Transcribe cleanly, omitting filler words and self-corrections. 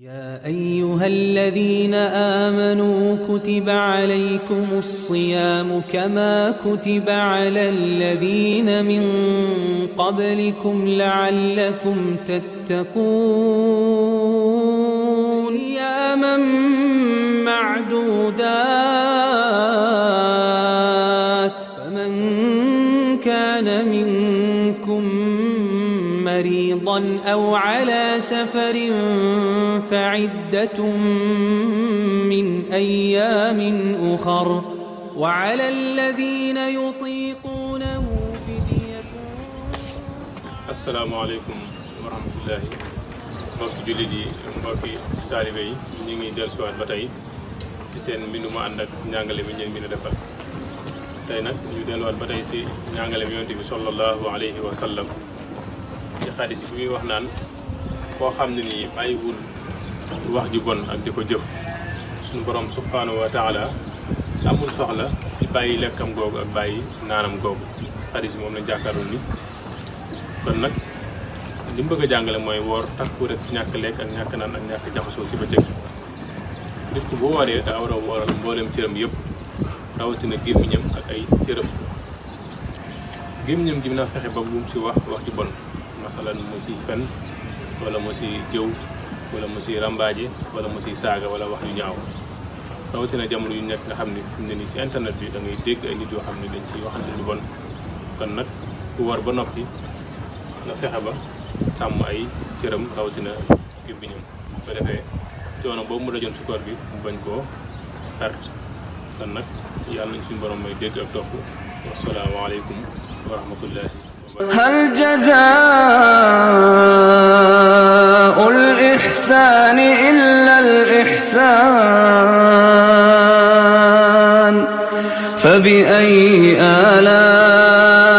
يا أيها الذين آمنوا كتب عليكم الصيام كما كتب على الذين من قبلكم لعلكم تتقون أياما معدودات فمن كان منكم مريضا أو على سفر فعدة من أيام أخر وعلى الذين يطيقونه فدية. السلام عليكم ورحمة الله. mbokki jullit yi mbokki taalibe yi ñu ngi dellusiwaat ba tey ci seen mbinduma ànd ak njàngale bi ñu ngi defal tey nag ñu delluwaat ba tey si njàngale bi yonent bi sallallahu alayhi wa sallam ci xadis bi muy wax naan koo xam ne nii bàyyiwul wax ju bon ak di ko jëf suñu borom subhanahu wa taala amul soxla si bàyyi lekkam googu ak bàyyi naanam googu. xadis bi moom lañ jàkkaarloo ni kon nag li mu bëgg a jàngale mooy woor takku rek si ñàkk lekk ak ñàkk naan ak ñàkk jaxasoo si bëccëg. nit ku bu wooree daa war a wooral mboolem cëram yëpp rawatina gémmiñam ak ay cëram. gémmiñam gi mën a fexe ba bu mu si wax ju bon masalan mu si fen wala mu si jëw wala mu si rambaaje wala mu si saaga wala wax yu ñaaw rawatina jamono yu nekk nga xam ne fi mu ne nii si internet bi da ngay dégg ay nit yoo xam ne dañ si waxante lu bon. kon nag ku war ba noppi nga fexe ba sàmm ay cëram rawatina gémmiñam ba defee coono boobu mu dajoon si koor gi mu bañ koo perte. kon nag yàlla nañ suñu borom may dégg ak topp. wassalaamu aleykum wa rahmatullahi wa barakatuh. هل جزاء الإحسان إلا الإحسان فبأي آلاء